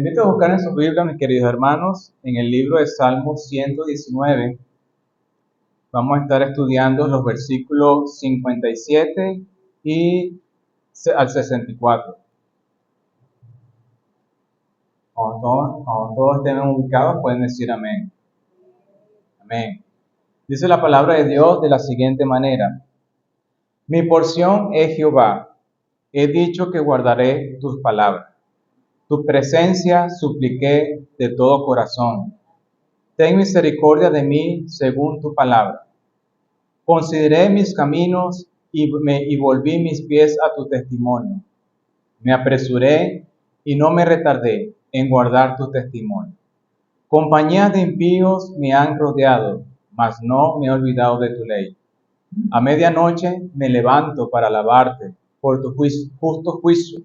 invito a buscar en sus Biblias, mis queridos hermanos, en el libro de Salmos 119. Vamos a estar estudiando los versículos 57 y al 64. Cuando todos estén ubicados, pueden decir amén. Amén. Dice la palabra de Dios de la siguiente manera: Mi porción es Jehová, he dicho que guardaré tus palabras. Tu presencia supliqué de todo corazón. Ten misericordia de mí según tu palabra. Consideré mis caminos y volví mis pies a tu testimonio. Me apresuré y no me retardé en guardar tu testimonio. Compañías de impíos me han rodeado, mas no me he olvidado de tu ley. A medianoche me levanto para alabarte por tu justo juicio.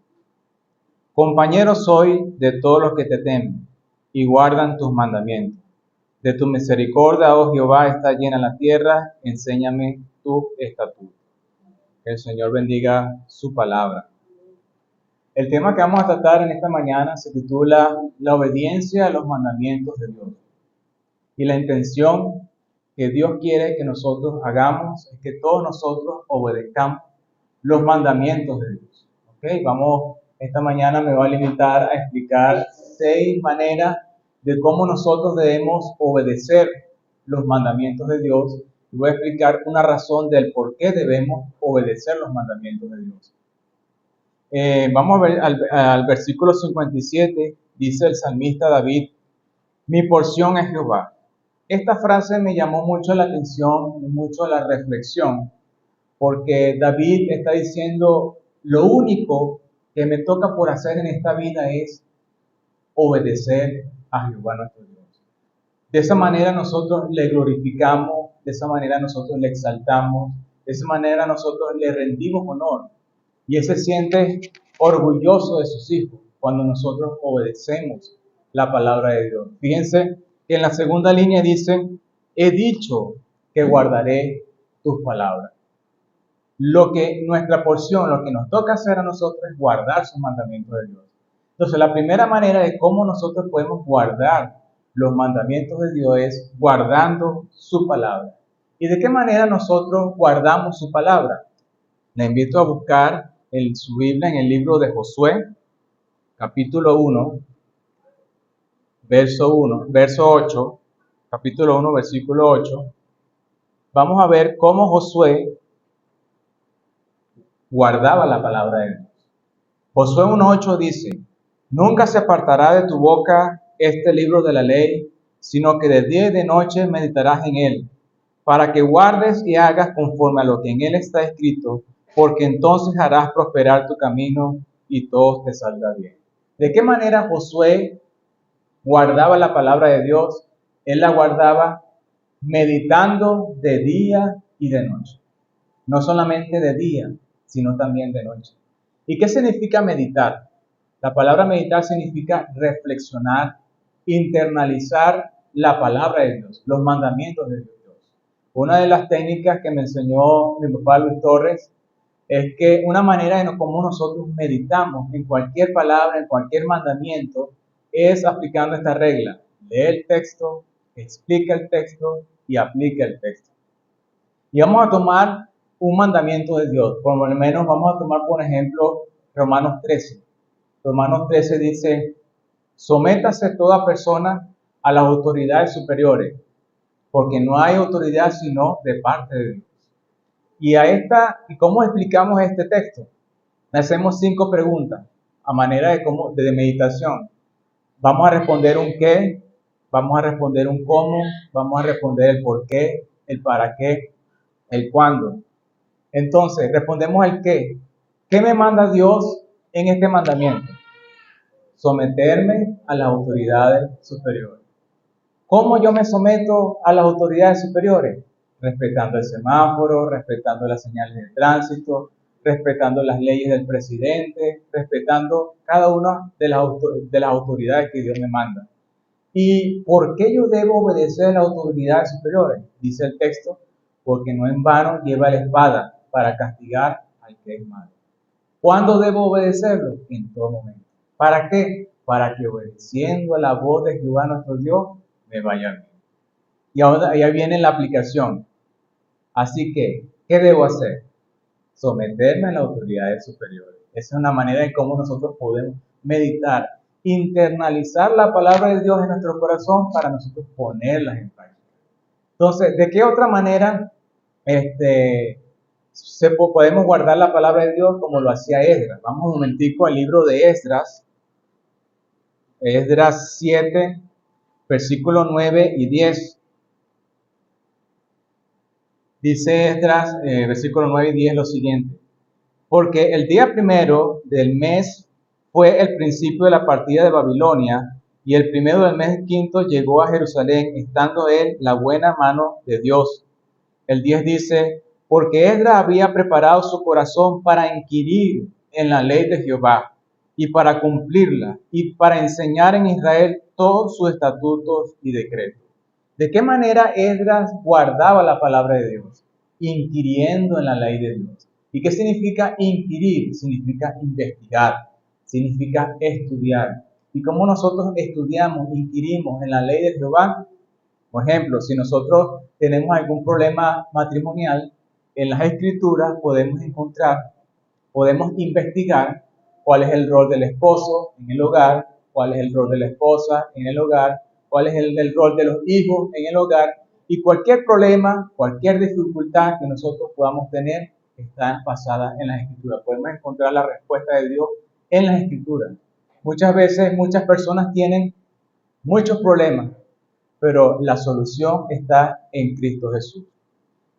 Compañero soy de todos los que te temen y guardan tus mandamientos. De tu misericordia, oh Jehová, está llena la tierra, enséñame tu estatuto. Que el Señor bendiga su palabra. El tema que vamos a tratar en esta mañana se titula La obediencia a los mandamientos de Dios. Y la intención que Dios quiere que nosotros hagamos es que todos nosotros obedezcamos los mandamientos de Dios. Esta mañana me voy a limitar a explicar 6 maneras de cómo nosotros debemos obedecer los mandamientos de Dios. Y voy a explicar una razón del por qué debemos obedecer los mandamientos de Dios. Vamos a ver al versículo 57, dice el salmista David: Mi porción es Jehová. Esta frase me llamó mucho la atención y mucho la reflexión, porque David está diciendo: lo único que me toca por hacer en esta vida es obedecer a Jehová nuestro Dios. De esa manera nosotros le glorificamos, de esa manera nosotros le exaltamos, de esa manera nosotros le rendimos honor. Y Él se siente orgulloso de sus hijos cuando nosotros obedecemos la palabra de Dios. Fíjense que en la segunda línea dice: he dicho que guardaré tus palabras. Lo que nuestra porción, lo que nos toca hacer a nosotros es guardar sus mandamientos de Dios. Entonces, la primera manera de cómo nosotros podemos guardar los mandamientos de Dios es guardando su palabra. ¿Y de qué manera nosotros guardamos su palabra? Le invito a buscar en su Biblia en el libro de Josué, capítulo 1, verso 8, capítulo 1, versículo 8. Vamos a ver cómo Josué guardaba la palabra de Dios. Josué 1:8 dice: Nunca se apartará de tu boca este libro de la ley, sino que de día y de noche meditarás en él, para que guardes y hagas conforme a lo que en él está escrito, porque entonces harás prosperar tu camino y todo te saldrá bien. ¿De qué manera Josué guardaba la palabra de Dios? Él la guardaba meditando de día y de noche. No solamente de día, sino también de noche. ¿Y qué significa meditar? La palabra meditar significa reflexionar, internalizar la palabra de Dios, los mandamientos de Dios. Una de las técnicas que me enseñó mi papá Luis Torres es que una manera en cómo nosotros meditamos en cualquier palabra, en cualquier mandamiento, es aplicando esta regla: lee el texto, explica el texto y aplica el texto. Y vamos a tomar un mandamiento de Dios. Por lo menos vamos a tomar, por ejemplo, Romanos 13. Romanos 13 dice: sométase toda persona a las autoridades superiores, porque no hay autoridad sino de parte de Dios. ¿Y cómo explicamos este texto? Hacemos 5 preguntas a manera de meditación. Vamos a responder un qué, vamos a responder un cómo, vamos a responder el por qué, el para qué, el cuándo. Entonces, respondemos el qué. ¿Qué me manda Dios en este mandamiento? Someterme a las autoridades superiores. ¿Cómo yo me someto a las autoridades superiores? Respetando el semáforo, respetando las señales de tránsito, respetando las leyes del presidente, respetando cada una de las autoridades que Dios me manda. ¿Y por qué yo debo obedecer a las autoridades superiores? Dice el texto: porque no en vano lleva la espada para castigar al que es malo. ¿Cuándo debo obedecerlo? En todo momento. ¿Para qué? para que obedeciendo a la voz de Jehová nuestro Dios, me vaya bien. Y ahora ya viene la aplicación. Así que, ¿qué debo hacer? Someterme a las autoridades superiores. Esa es una manera de cómo nosotros podemos meditar, internalizar la palabra de Dios en nuestro corazón para nosotros ponerlas en práctica. Entonces, ¿de qué otra manera podemos guardar la palabra de Dios como lo hacía Esdras? Vamos un momentico al libro de Esdras, Esdras 7, versículos 9 y 10. Dice Esdras, versículos 9 y 10, lo siguiente: porque el día primero del mes fue el principio de la partida de Babilonia, y el primero del mes quinto llegó a Jerusalén, estando él la buena mano de Dios. El 10 dice: porque Esdras había preparado su corazón para inquirir en la ley de Jehová, y para cumplirla, y para enseñar en Israel todos sus estatutos y decretos. ¿De qué manera Esdras guardaba la palabra de Dios? Inquiriendo en la ley de Dios. ¿Y qué significa inquirir? Significa investigar, significa estudiar. ¿Y cómo nosotros estudiamos, inquirimos en la ley de Jehová? Por ejemplo, si nosotros tenemos algún problema matrimonial, en las escrituras podemos encontrar, podemos investigar cuál es el rol del esposo en el hogar, cuál es el rol de la esposa en el hogar, cuál es el rol de los hijos en el hogar, y cualquier problema, cualquier dificultad que nosotros podamos tener está basada en las escrituras. Podemos encontrar la respuesta de Dios en las escrituras. Muchas veces muchas personas tienen muchos problemas, pero la solución está en Cristo Jesús.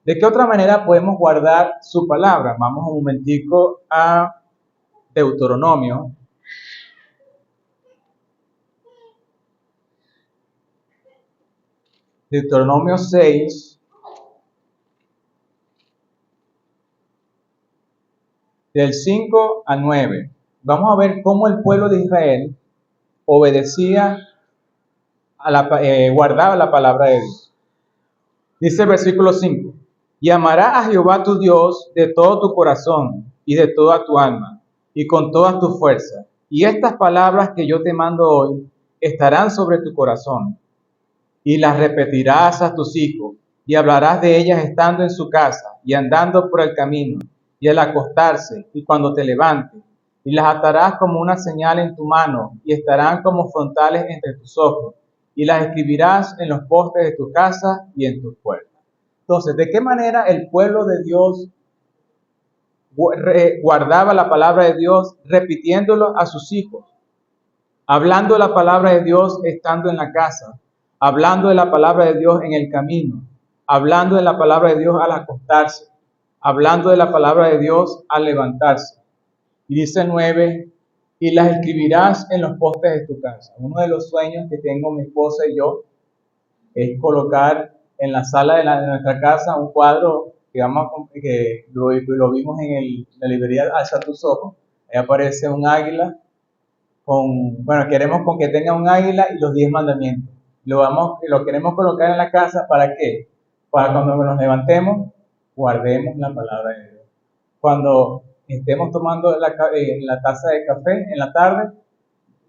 ¿De qué otra manera podemos guardar su palabra? Vamos un momentico a Deuteronomio. Deuteronomio 6, del 5 al 9. Vamos a ver cómo el pueblo de Israel obedecía guardaba la palabra de Dios. Dice el versículo 5: y amarás a Jehová tu Dios de todo tu corazón y de toda tu alma y con todas tus fuerzas. Y estas palabras que yo te mando hoy estarán sobre tu corazón, y las repetirás a tus hijos, y hablarás de ellas estando en su casa y andando por el camino, y al acostarse y cuando te levantes, y las atarás como una señal en tu mano, y estarán como frontales entre tus ojos, y las escribirás en los postes de tu casa y en tus puertas. Entonces, ¿de qué manera el pueblo de Dios guardaba la palabra de Dios? Repitiéndolo a sus hijos, hablando la palabra de Dios estando en la casa, hablando de la palabra de Dios en el camino, hablando de la palabra de Dios al acostarse, hablando de la palabra de Dios al levantarse. Y dice 9: y las escribirás en los postes de tu casa. Uno de los sueños que tengo mi esposa y yo es colocar en la sala de nuestra casa un cuadro que lo vimos en la librería Alza tus ojos. Ahí aparece un águila queremos con que tenga un águila y los 10 mandamientos. Lo queremos colocar en la casa, ¿para qué? Para cuando nos levantemos, guardemos la palabra de Dios. Cuando estemos tomando la taza de café en la tarde,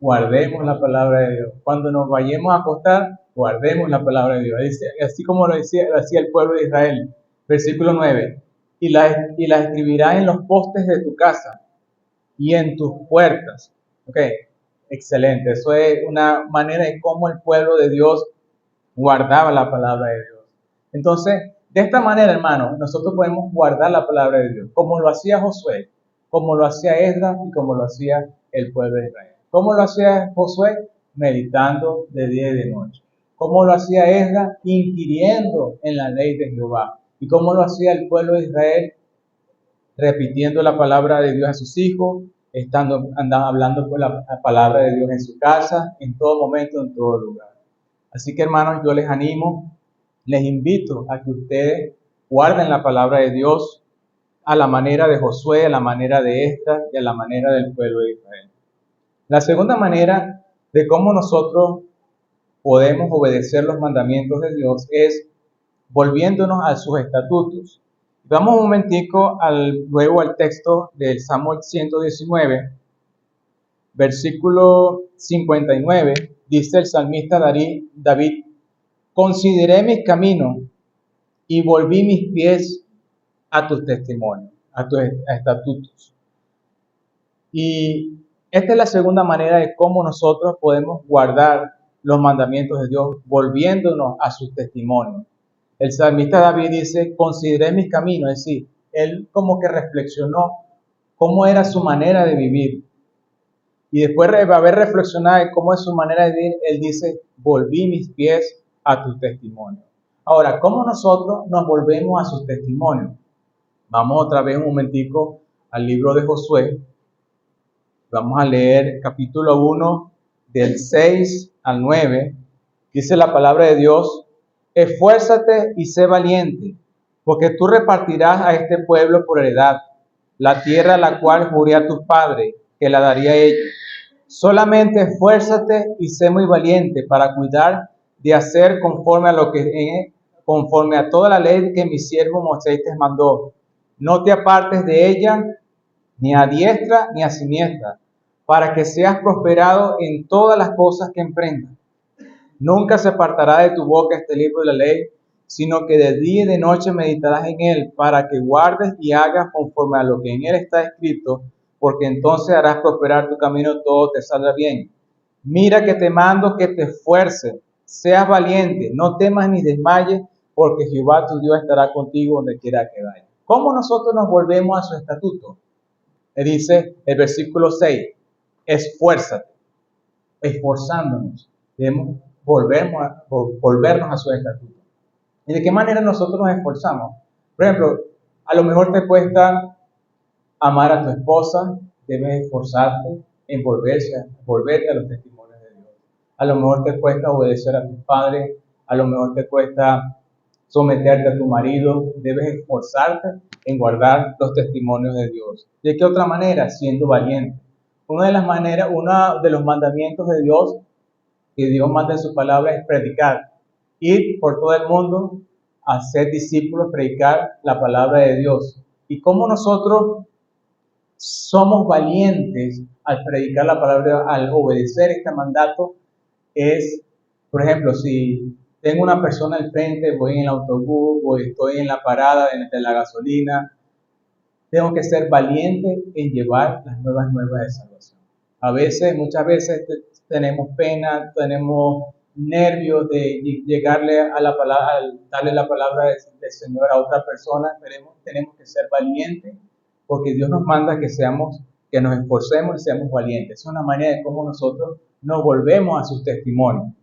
guardemos la palabra de Dios. Cuando nos vayamos a acostar, guardemos la palabra de Dios. Así como lo hacía el pueblo de Israel. Versículo 9: y la escribirás en los postes de tu casa y en tus puertas. Ok, excelente. Eso es una manera de cómo el pueblo de Dios guardaba la palabra de Dios. Entonces, de esta manera, hermanos, nosotros podemos guardar la palabra de Dios, como lo hacía Josué, como lo hacía Esdras y como lo hacía el pueblo de Israel. ¿Cómo lo hacía Josué? Meditando de día y de noche. ¿Cómo lo hacía Esdras? Inquiriendo en la ley de Jehová. ¿Y cómo lo hacía el pueblo de Israel? Repitiendo la palabra de Dios a sus hijos, hablando por la palabra de Dios en su casa, en todo momento, en todo lugar. Así que, hermanos, yo les animo, les invito a que ustedes guarden la palabra de Dios a la manera de Josué, a la manera de Esdras y a la manera del pueblo de Israel. La segunda manera de cómo nosotros podemos obedecer los mandamientos de Dios es volviéndonos a sus estatutos. Vamos un momentico luego al texto del Salmo 119, Versículo 59, dice el salmista David, consideré mis caminos y volví mis pies a tus testimonios, a tus estatutos. Y esta es la segunda manera de cómo nosotros podemos guardar los mandamientos de Dios, volviéndonos a sus testimonios. El salmista David dice, consideré mis caminos, es decir, él como que reflexionó cómo era su manera de vivir. Y después de haber reflexionado en cómo es su manera de vivir, él dice, volví mis pies a tus testimonios. Ahora, ¿cómo nosotros nos volvemos a sus testimonios? Vamos otra vez un momentico al libro de Josué. Vamos a leer capítulo 1 del 6 al 9. Dice la palabra de Dios, esfuérzate y sé valiente, porque tú repartirás a este pueblo por heredad la tierra a la cual juré a tus padres que la daría a ellos. Solamente esfuérzate y sé muy valiente para cuidar de hacer conforme a toda la ley que mi siervo Moisés te mandó. No te apartes de ella ni a diestra ni a siniestra, para que seas prosperado en todas las cosas que emprendas. Nunca se apartará de tu boca este libro de la ley, sino que de día y de noche meditarás en él, para que guardes y hagas conforme a lo que en él está escrito, porque entonces harás prosperar tu camino, todo te saldrá bien. Mira que te mando que te esfuerces, seas valiente, no temas ni desmayes, porque Jehová tu Dios estará contigo donde quiera que vayas. ¿Cómo nosotros nos volvemos a su estatuto? Dice el versículo 6, esfuérzate, esforzándonos, debemos volvernos a su estatuto. ¿Y de qué manera nosotros nos esforzamos? Por ejemplo, a lo mejor te cuesta amar a tu esposa, debes esforzarte en volverte a los testimonios de Dios. A lo mejor te cuesta obedecer a tus padres, a lo mejor te cuesta someterte a tu marido, debes esforzarte en guardar los testimonios de Dios. ¿De qué otra manera? Siendo valiente. Una de los mandamientos de Dios que Dios manda en su palabra es predicar. Ir por todo el mundo a ser discípulos, predicar la palabra de Dios. Y cómo nosotros somos valientes al predicar la palabra, al obedecer este mandato, es, por ejemplo, si tengo una persona al frente, voy en el autobús, estoy en la parada de la gasolina, tengo que ser valiente en llevar las nuevas de salvación. Muchas veces tenemos pena, tenemos nervios de llegarle a la palabra, darle la palabra del Señor a otra persona, pero tenemos que ser valientes, porque Dios nos manda que nos esforcemos y seamos valientes. Es una manera de cómo nosotros nos volvemos a sus testimonios.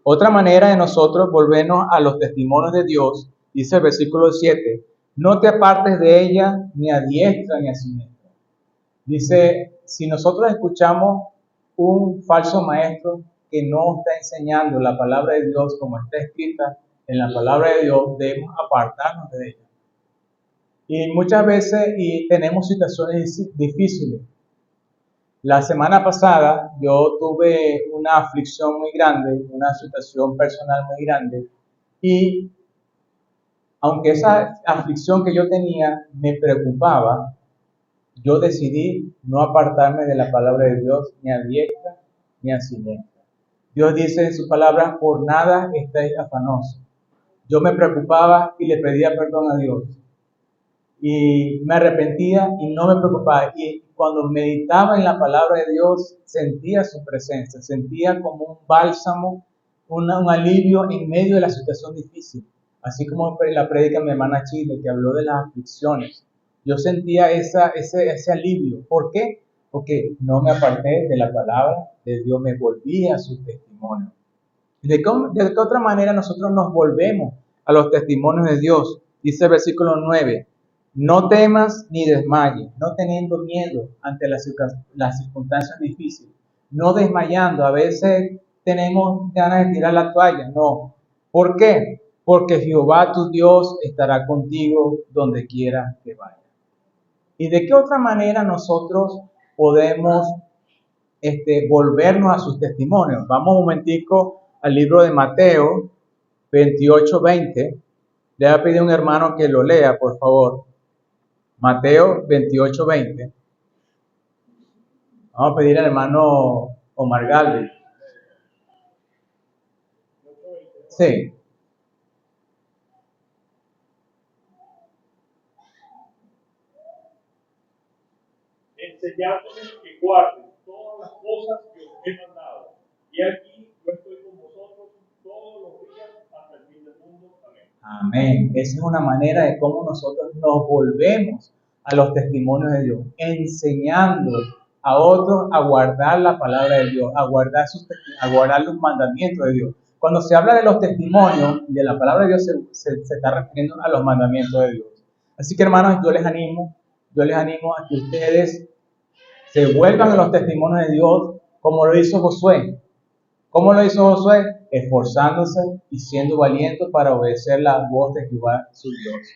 Otra manera de nosotros volvernos a los testimonios de Dios, dice el versículo 7, no te apartes de ella ni a diestra ni a siniestra. Dice, si nosotros escuchamos un falso maestro que no está enseñando la palabra de Dios como está escrita en la palabra de Dios, debemos apartarnos de ella. Y muchas veces tenemos situaciones difíciles. La semana pasada yo tuve una aflicción muy grande, una situación personal muy grande, y aunque esa aflicción que yo tenía me preocupaba, yo decidí no apartarme de la palabra de Dios ni a diestra ni a siniestra. Dios dice en su palabra, por nada estáis afanosos. Yo me preocupaba y le pedía perdón a Dios. Y me arrepentía y no me preocupaba. Y cuando meditaba en la palabra de Dios, sentía su presencia, sentía como un bálsamo, un alivio en medio de la situación difícil. Así como en la prédica de mi hermana Chile, que habló de las aflicciones. Yo sentía ese alivio. ¿Por qué? Porque no me aparté de la palabra de Dios, me volví a su testimonio. ¿De qué otra manera nosotros nos volvemos a los testimonios de Dios? Dice el versículo 9. No temas ni desmayes, no teniendo miedo ante las circunstancias difíciles, no desmayando. A veces tenemos ganas de tirar la toalla, no. ¿Por qué? Porque Jehová tu Dios estará contigo donde quiera que vayas. ¿Y de qué otra manera nosotros podemos volvernos a sus testimonios? Vamos un momentico al libro de Mateo 28:20. Le voy a pedir a un hermano que lo lea, por favor. Mateo 28:20. Vamos a pedir al hermano Omar Galvez. Sí. Enseñándoles que guarden todas las cosas que os he mandado. Y aquí yo estoy con vosotros todos los días hasta el fin del mundo. Amén. Amén. Esa es una manera de cómo nosotros nos volvemos a los testimonios de Dios, enseñando a otros a guardar la palabra de Dios, a guardar los mandamientos de Dios. Cuando se habla de los testimonios y de la palabra de Dios, se está refiriendo a los mandamientos de Dios. Así que, hermanos, yo les animo a que ustedes se vuelvan a los testimonios de Dios como lo hizo Josué. ¿Cómo lo hizo Josué? Esforzándose y siendo valiente para obedecer la voz de Jehová su Dios.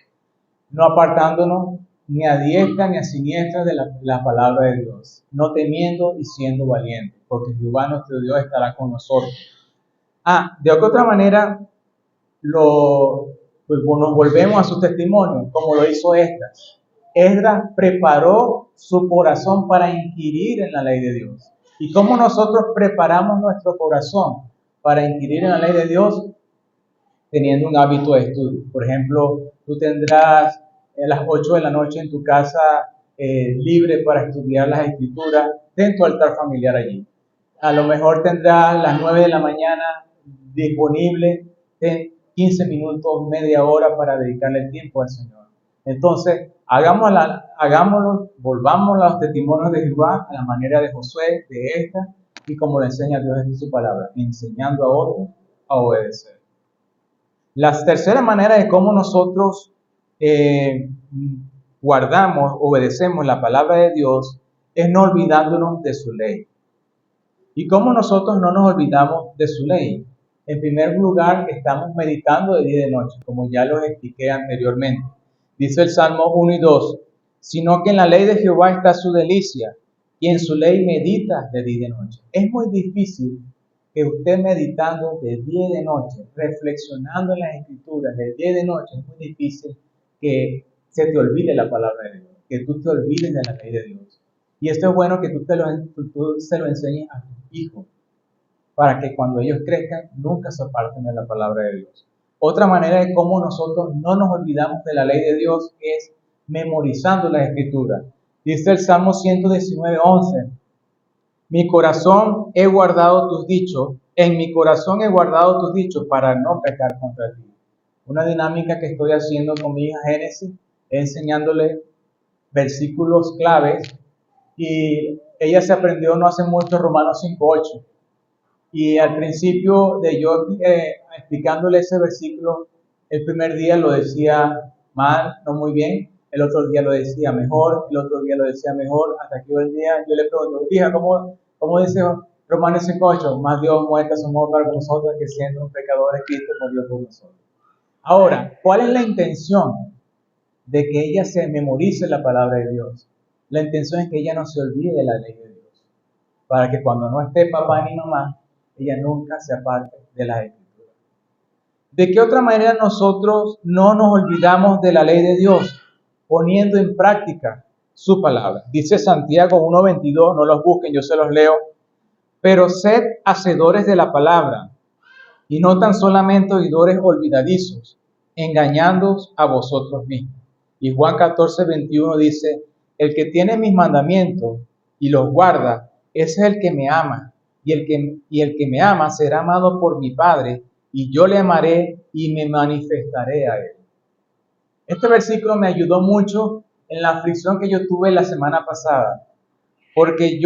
No apartándonos ni a diestra ni a siniestra de la palabra de Dios. No temiendo y siendo valientes, porque Jehová nuestro Dios estará con nosotros. De otra manera, pues, nos volvemos a su testimonio, como lo hizo Esdras. Esdras preparó su corazón para inquirir en la ley de Dios. ¿Y cómo nosotros preparamos nuestro corazón para inquirir en la ley de Dios? Teniendo un hábito de estudio. Por ejemplo, tú tendrás a las 8 de la noche en tu casa libre para estudiar las escrituras. Ten tu altar familiar allí. A lo mejor tendrás las 9 de la mañana disponible. Ten 15 minutos, media hora para dedicarle el tiempo al Señor. Entonces, hagámoslo, volvamos a los testimonios de Jehová a la manera de Josué, de esta, y como le enseña Dios en su palabra, enseñando a otros a obedecer. La tercera manera de cómo nosotros obedecemos la palabra de Dios, es no olvidándonos de su ley. ¿Y cómo nosotros no nos olvidamos de su ley? En primer lugar, estamos meditando de día y de noche, como ya lo expliqué anteriormente. Dice el Salmo 1 y 2, sino que en la ley de Jehová está su delicia, y en su ley medita de día y de noche. Es muy difícil que usted meditando de día y de noche, reflexionando en las escrituras de día y de noche, es muy difícil que se te olvide la palabra de Dios, que tú te olvides de la ley de Dios. Y esto es bueno que tú se lo enseñes a tus hijos, para que cuando ellos crezcan nunca se aparten de la palabra de Dios. Otra manera de cómo nosotros no nos olvidamos de la ley de Dios es memorizando las escrituras. Dice el Salmo 119:11, mi corazón he guardado tus dichos, en mi corazón he guardado tus dichos para no pecar contra ti. Una dinámica que estoy haciendo con mi hija Génesis es enseñándole versículos claves, y ella se aprendió no hace mucho Romanos 5:8. Y al principio de yo explicándole ese versículo, el primer día lo decía mal, no muy bien, el otro día lo decía mejor, el otro día lo decía mejor, hasta que un día yo le pregunto, hija, ¿cómo dice Romanos 5:8? Más Dios muerta somos para nosotros, que siendo pecadores Cristo murió por nosotros. Ahora, ¿cuál es la intención de que ella se memorice la palabra de Dios? La intención es que ella no se olvide de la ley de Dios, para que cuando no esté papá ni mamá, ella nunca se aparte de las escrituras. ¿De qué otra manera nosotros no nos olvidamos de la ley de Dios? Poniendo en práctica su palabra. Dice Santiago 1:22, no los busquen, yo se los leo. Pero sed hacedores de la palabra, y no tan solamente oidores olvidadizos, engañándoos a vosotros mismos. Y Juan 14:21 dice, el que tiene mis mandamientos y los guarda, ese es el que me ama. Y el que me ama será amado por mi Padre, y yo le amaré y me manifestaré a él. Este versículo me ayudó mucho en la aflicción que yo tuve la semana pasada, porque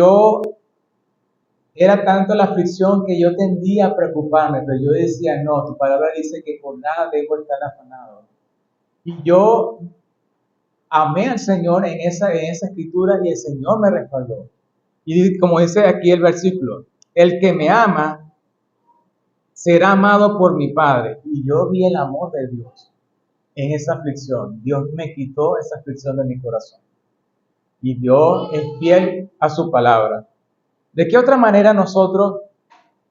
era tanto la aflicción que yo tendía a preocuparme, pero yo decía, no, tu palabra dice que por nada debo estar afanado. Y yo amé al Señor en esa escritura, y el Señor me respaldó. Y como dice aquí el versículo, el que me ama será amado por mi Padre. Y yo vi el amor de Dios en esa aflicción. Dios me quitó esa aflicción de mi corazón. Y Dios es fiel a su palabra. ¿De qué otra manera nosotros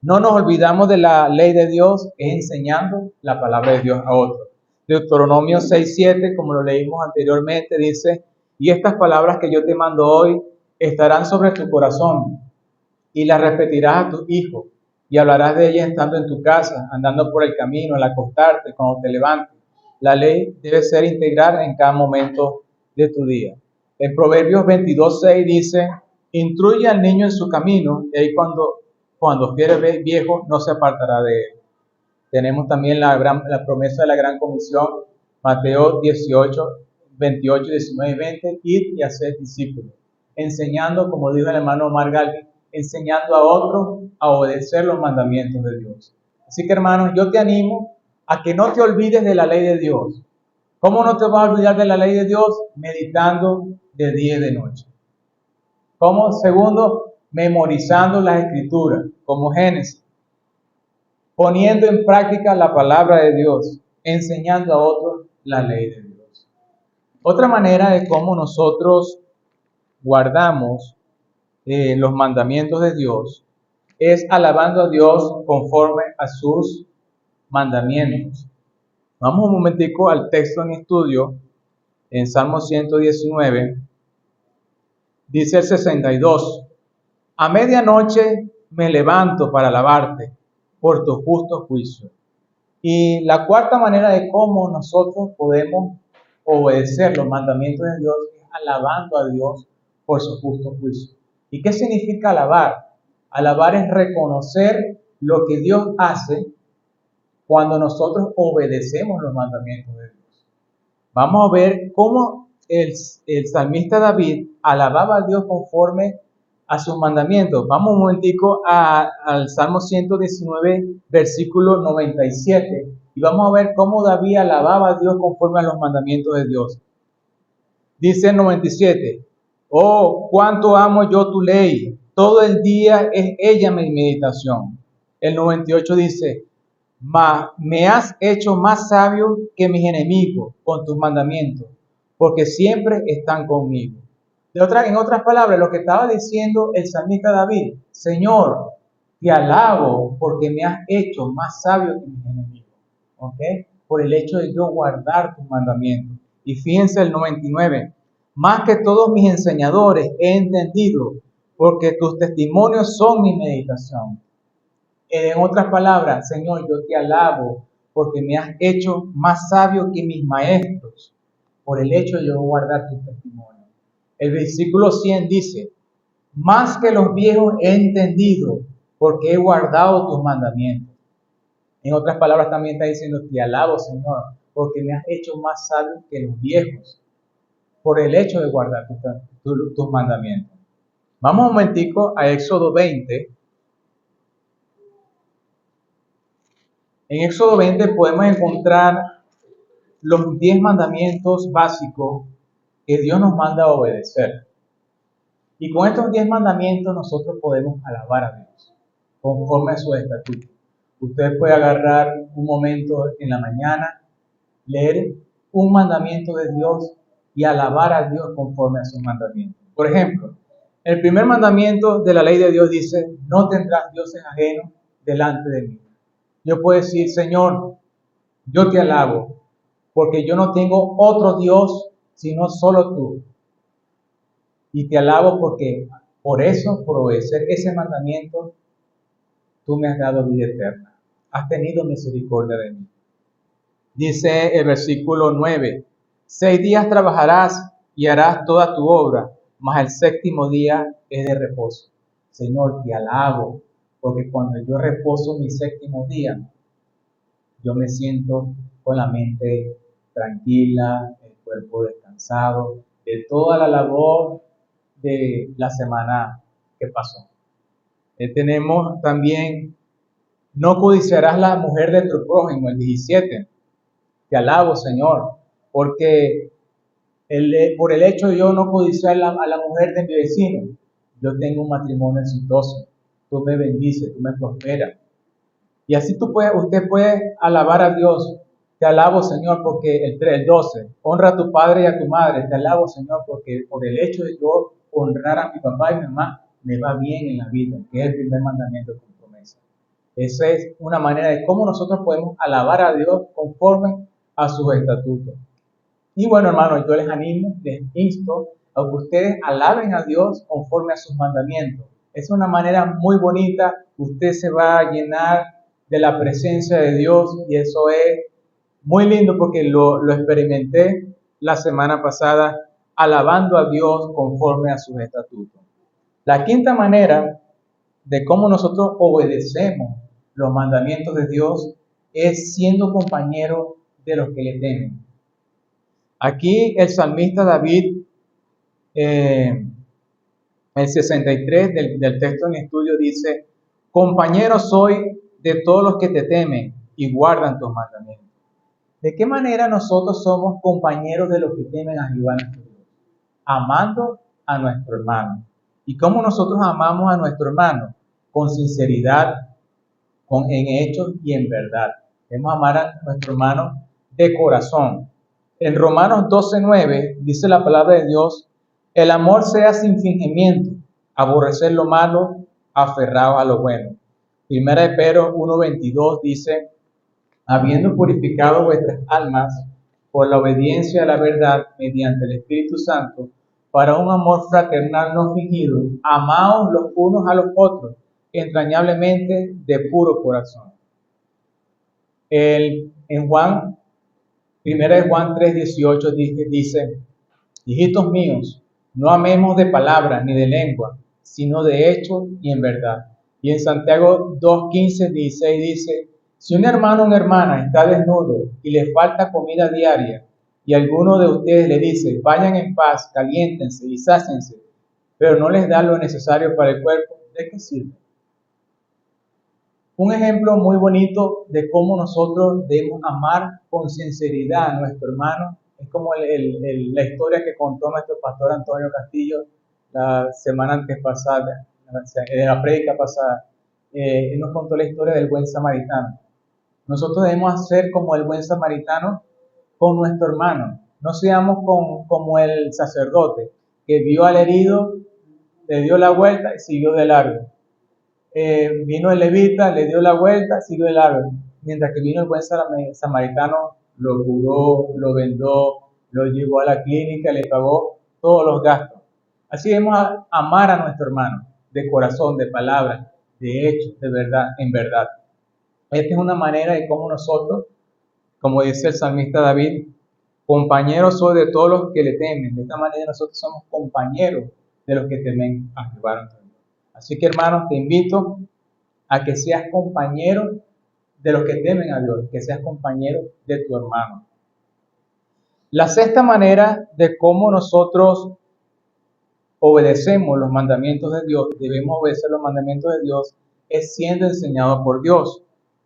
no nos olvidamos de la ley de Dios? Es enseñando la palabra de Dios a otros. Deuteronomio 6:7, como lo leímos anteriormente, dice, y estas palabras que yo te mando hoy estarán sobre tu corazón, y las repetirás a tus hijos, y hablarás de ellas estando en tu casa, andando por el camino, al acostarte, cuando te levantes. La ley debe ser integral en cada momento de tu día. En Proverbios 22:6 dice, instruye al niño en su camino, y ahí cuando fuere viejo no se apartará de él. Tenemos también la promesa de la gran comisión, Mateo 18:28, 19 y 20, ir y hacer discípulos, enseñando, como dijo el hermano Margaldi, enseñando a otros a obedecer los mandamientos de Dios. Así que, hermanos, yo te animo a que no te olvides de la ley de Dios. ¿Cómo no te vas a olvidar de la ley de Dios? Meditando de día y de noche. ¿Cómo? Segundo, memorizando las escrituras, como Génesis. Poniendo en práctica la palabra de Dios, enseñando a otros la ley de Dios. Otra manera de cómo nosotros guardamos los mandamientos de Dios es alabando a Dios conforme a sus mandamientos. Vamos un momentico al texto en estudio, en Salmo 119, dice el 62, a medianoche me levanto para alabarte por tu justo juicio. Y la cuarta manera de cómo nosotros podemos obedecer los mandamientos de Dios es alabando a Dios por su justo juicio. ¿Y qué significa alabar? Alabar es reconocer lo que Dios hace cuando nosotros obedecemos los mandamientos de Dios. Vamos a ver cómo el salmista David alababa a Dios conforme a sus mandamientos. Vamos un momentico al Salmo 119, versículo 97, y vamos a ver cómo David alababa a Dios conforme a los mandamientos de Dios. Dice el 97, oh, cuánto amo yo tu ley, todo el día es ella mi meditación. El 98 dice, me has hecho más sabio que mis enemigos con tus mandamientos, porque siempre están conmigo. En otras palabras, lo que estaba diciendo el salmista David, Señor, te alabo porque me has hecho más sabio que mis enemigos, ¿ok? Por el hecho de yo guardar tus mandamientos. Y fíjense el 99, más que todos mis enseñadores he entendido, porque tus testimonios son mi meditación. En otras palabras, Señor, yo te alabo porque me has hecho más sabio que mis maestros, por el hecho de yo guardar tus testimonios. El versículo 100 dice, más que los viejos he entendido porque he guardado tus mandamientos. En otras palabras también está diciendo, te alabo, Señor, porque me has hecho más sabio que los viejos, por el hecho de guardar tus mandamientos. Vamos un momentico a Éxodo 20. En Éxodo 20 podemos encontrar los 10 mandamientos básicos que Dios nos manda a obedecer. Y con estos 10 mandamientos nosotros podemos alabar a Dios conforme a su estatuto. Usted puede agarrar un momento en la mañana, leer un mandamiento de Dios y alabar a Dios conforme a sus mandamientos. Por ejemplo, el primer mandamiento de la ley de Dios dice, no tendrás dioses ajenos delante de mí. Yo puedo decir, Señor, yo te alabo, porque yo no tengo otro Dios, sino solo tú. Y te alabo porque por eso, por obedecer ese mandamiento, tú me has dado vida eterna. Has tenido misericordia de mí. Dice el versículo 9, 6 días trabajarás y harás toda tu obra, mas el séptimo día es de reposo. Señor, te alabo, porque cuando yo reposo mi séptimo día, yo me siento con la mente tranquila, el cuerpo descansado, de toda la labor de la semana que pasó. Tenemos también, no codiciarás la mujer de tu prójimo, el 17. Te alabo, Señor, porque por el hecho de yo no codiciar a la mujer de mi vecino, yo tengo un matrimonio exitoso. Tú me bendices, tú me prosperas. Y así usted puede alabar a Dios. Te alabo, Señor, porque el 12, honra a tu padre y a tu madre. Te alabo, Señor, porque por el hecho de yo honrar a mi papá y mi mamá, me va bien en la vida, que es el primer mandamiento con promesa. Esa es una manera de cómo nosotros podemos alabar a Dios conforme a sus estatutos. Y bueno, hermanos, yo les animo, les insto a que ustedes alaben a Dios conforme a sus mandamientos. Es una manera muy bonita. Usted se va a llenar de la presencia de Dios y eso es muy lindo porque lo experimenté la semana pasada alabando a Dios conforme a sus estatutos. La quinta manera de cómo nosotros obedecemos los mandamientos de Dios es siendo compañeros de los que le temen. Aquí el salmista David, el 63 del texto en estudio dice, compañero soy de todos los que te temen y guardan tus mandamientos. ¿De qué manera nosotros somos compañeros de los que temen a Jehová nuestro Dios? Amando a nuestro hermano. ¿Y cómo nosotros amamos a nuestro hermano? Con sinceridad, en hechos y en verdad. Debemos amar a nuestro hermano de corazón. En Romanos 12:9 dice la palabra de Dios, el amor sea sin fingimiento, aborrecer lo malo, aferrado a lo bueno. Primera de Pedro 1:22 dice, habiendo purificado vuestras almas por la obediencia a la verdad mediante el Espíritu Santo, para un amor fraternal no fingido, amaos los unos a los otros, entrañablemente de puro corazón. En Juan, 1 Juan 3:18 dice, hijitos míos, no amemos de palabra ni de lengua, sino de hecho y en verdad. Y en Santiago 2:15, 16 dice, si un hermano o una hermana está desnudo y le falta comida diaria, y alguno de ustedes le dice, vayan en paz, caliéntense y sáciense, pero no les da lo necesario para el cuerpo, ¿de qué sirve? Un ejemplo muy bonito de cómo nosotros debemos amar con sinceridad a nuestro hermano es como la historia que contó nuestro pastor Antonio Castillo la semana antes pasada, en la prédica pasada. Él nos contó la historia del buen samaritano. Nosotros debemos ser como el buen samaritano con nuestro hermano. No seamos como el sacerdote que vio al herido, le dio la vuelta y siguió de largo. Vino el levita, le dio la vuelta, siguió de largo. Mientras que vino el buen samaritano, lo curó, lo vendó, lo llevó a la clínica, le pagó todos los gastos. Así debemos amar a nuestro hermano, de corazón, de palabra, de hecho, de verdad, en verdad. Esta es una manera de cómo nosotros, como dice el salmista David, compañeros soy de todos los que le temen. De esta manera nosotros somos compañeros de los que temen a Jehová. Así que hermanos, te invito a que seas compañero de los que temen a Dios, que seas compañero de tu hermano. La sexta manera de cómo nosotros obedecemos los mandamientos de Dios, debemos obedecer los mandamientos de Dios, es siendo enseñado por Dios.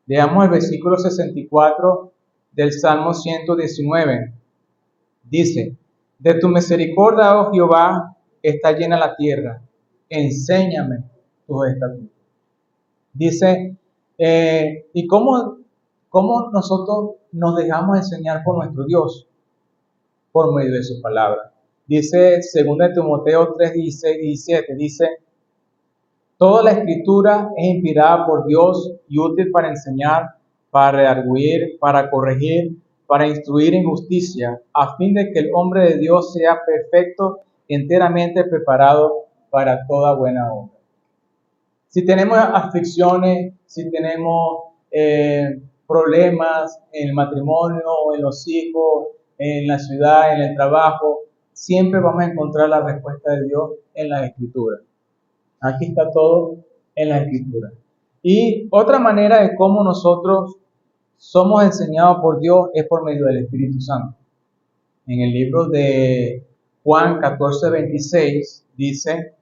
Leamos el versículo 64 del Salmo 119. Dice, de tu misericordia, oh Jehová, está llena la tierra. Enséñame tus estatutos. Dice, ¿y cómo nosotros nos dejamos enseñar por nuestro Dios? Por medio de su palabra. Dice 2 Timoteo 3, 16, 17, dice, toda la escritura es inspirada por Dios y útil para enseñar, para redarguir, para corregir, para instruir en justicia, a fin de que el hombre de Dios sea perfecto, enteramente preparado para toda buena obra. Si tenemos aflicciones, si tenemos problemas en el matrimonio o en los hijos, en la ciudad, en el trabajo, siempre vamos a encontrar la respuesta de Dios en la Escritura. Aquí está todo en la Escritura. Y otra manera de cómo nosotros somos enseñados por Dios es por medio del Espíritu Santo. En el libro de Juan 14:26 dice,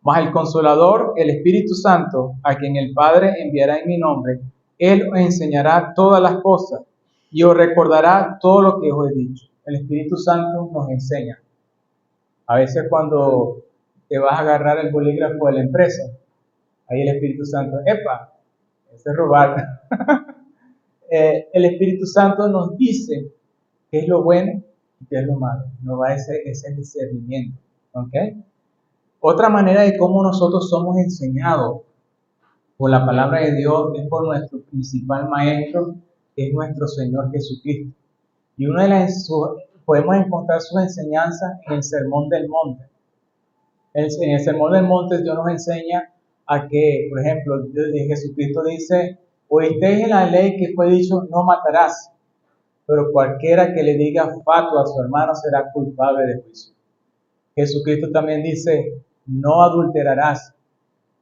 mas el Consolador, el Espíritu Santo, a quien el Padre enviará en mi nombre, Él os enseñará todas las cosas y os recordará todo lo que os he dicho. El Espíritu Santo nos enseña. A veces cuando te vas a agarrar el bolígrafo de la empresa, ahí el Espíritu Santo, ¡epa! Ese es robar. El Espíritu Santo nos dice qué es lo bueno y qué es lo malo. Nos va ese discernimiento. ¿Ok? Otra manera de cómo nosotros somos enseñados por la palabra de Dios es por nuestro principal maestro, que es nuestro Señor Jesucristo. Y podemos encontrar sus enseñanzas en el Sermón del Monte. En el Sermón del Monte Dios nos enseña a que, por ejemplo, Jesucristo dice, oísteis en la ley que fue dicho, no matarás, pero cualquiera que le diga fatua a su hermano será culpable de juicio. Jesucristo también dice, no adulterarás,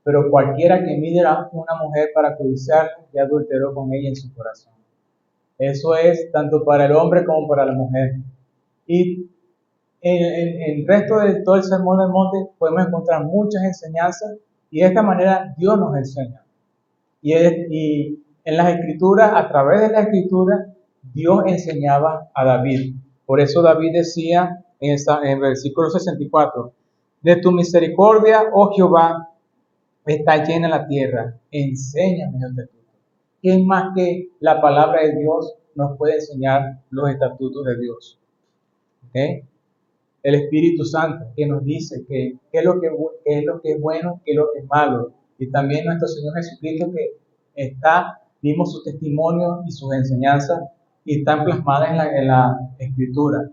pero cualquiera que mire a una mujer para codiciarla, ya adulteró con ella en su corazón. Eso es tanto para el hombre como para la mujer. Y en el resto de todo el Sermón del Monte podemos encontrar muchas enseñanzas y de esta manera Dios nos enseña. Y en las Escrituras, a través de la Escritura, Dios enseñaba a David. Por eso David decía en el versículo 64, de tu misericordia, oh Jehová, está llena la tierra, enséñame los estatutos. ¿Qué más que la palabra de Dios nos puede enseñar los estatutos de Dios? ¿Okay? El Espíritu Santo que nos dice qué es lo que es bueno, qué es lo que es malo. Y también nuestro Señor Jesucristo que vimos su testimonio y sus enseñanzas y están plasmadas en la Escritura.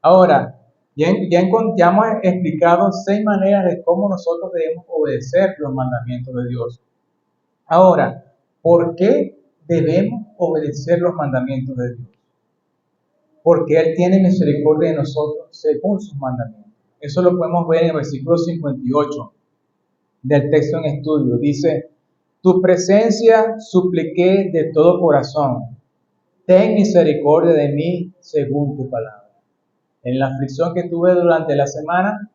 Ahora, ya hemos explicado 6 maneras de cómo nosotros debemos obedecer los mandamientos de Dios. Ahora, ¿por qué debemos obedecer los mandamientos de Dios? Porque Él tiene misericordia de nosotros según sus mandamientos. Eso lo podemos ver en el versículo 58 del texto en estudio. Dice, tu presencia supliqué de todo corazón. Ten misericordia de mí según tu palabra. En la aflicción que tuve durante la semana,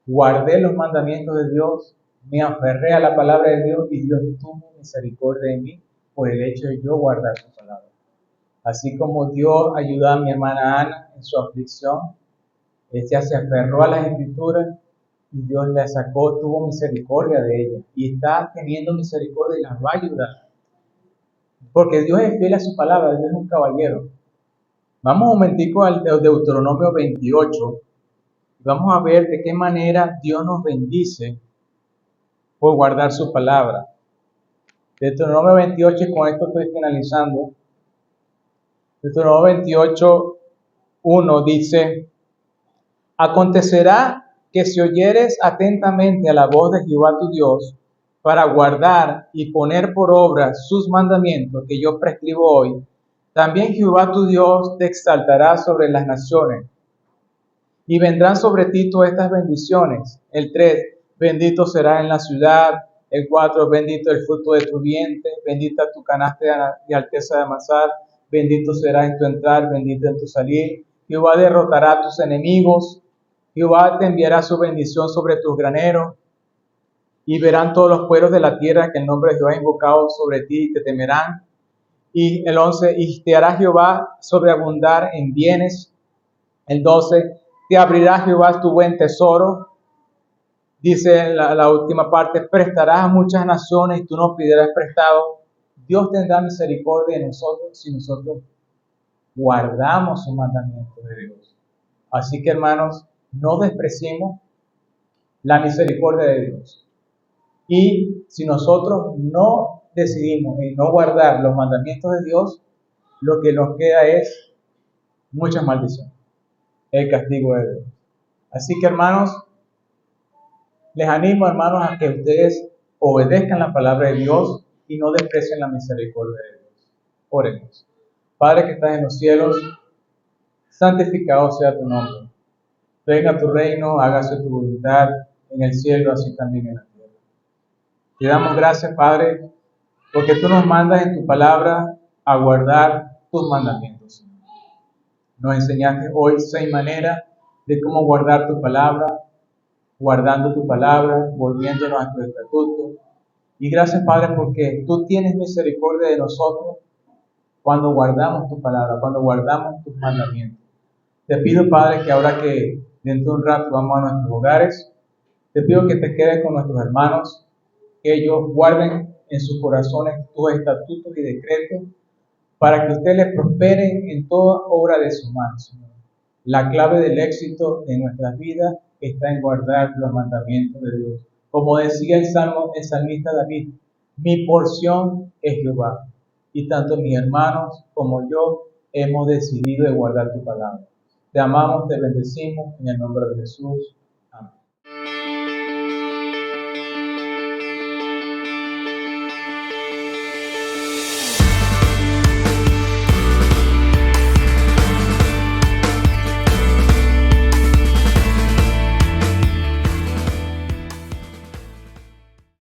guardé los mandamientos de Dios, me aferré a la palabra de Dios y Dios tuvo misericordia de mí por el hecho de yo guardar su palabra. Así como Dios ayudó a mi hermana Ana en su aflicción, ella se aferró a las Escrituras y Dios la sacó, tuvo misericordia de ella y está teniendo misericordia y las va a ayudar. Porque Dios es fiel a su palabra, Dios es un caballero. Vamos un momentico al Deuteronomio 28 y vamos a ver de qué manera Dios nos bendice por guardar su palabra. Deuteronomio 28, y con esto estoy finalizando. Deuteronomio 28, 1 dice, acontecerá que si oyeres atentamente a la voz de Jehová tu Dios, para guardar y poner por obra sus mandamientos que yo prescribo hoy, también Jehová tu Dios te exaltará sobre las naciones, y vendrán sobre ti todas estas bendiciones. El 3, bendito será en la ciudad. El 4, bendito el fruto de tu vientre, bendita tu canasta y alteza de amasar, bendito será en tu entrar, bendito en tu salir. Jehová derrotará a tus enemigos, Jehová te enviará su bendición sobre tus graneros, y verán todos los pueblos de la tierra que el nombre de Jehová ha invocado sobre ti y te temerán. Y el 11, y te hará Jehová sobreabundar en bienes. El 12, te abrirá Jehová tu buen tesoro. Dice la última parte, prestarás a muchas naciones y tú no pedirás prestado. Dios tendrá misericordia de nosotros si nosotros guardamos sus mandamientos de Dios. Así que, hermanos, no despreciemos la misericordia de Dios. Y si nosotros no decidimos en no guardar los mandamientos de Dios, lo que nos queda es mucha maldición, el castigo de Dios. Así que, hermanos, les animo, hermanos, a que ustedes obedezcan la palabra de Dios y no desprecien la misericordia de Dios. Oremos. Padre que estás en los cielos, santificado sea tu nombre. Venga tu reino, hágase tu voluntad en el cielo, así también en la tierra. Te damos gracias, Padre, porque tú nos mandas en tu palabra a guardar tus mandamientos. Nos enseñaste hoy 6 maneras de cómo guardar tu palabra, guardando tu palabra, volviéndonos a tu estatuto. Y gracias, Padre, porque tú tienes misericordia de nosotros cuando guardamos tu palabra, cuando guardamos tus mandamientos. Te pido, Padre, que ahora que dentro de un rato vamos a nuestros hogares, te pido que te quedes con nuestros hermanos, que ellos guarden en sus corazones tus estatutos y decretos, para que usted les prospere en toda obra de sus manos, Señor. La clave del éxito de nuestras vidas está en guardar los mandamientos de Dios. Como decía el salmista David, mi porción es Jehová, y tanto mis hermanos como yo hemos decidido de guardar tu palabra. Te amamos, te bendecimos, en el nombre de Jesús. Amén.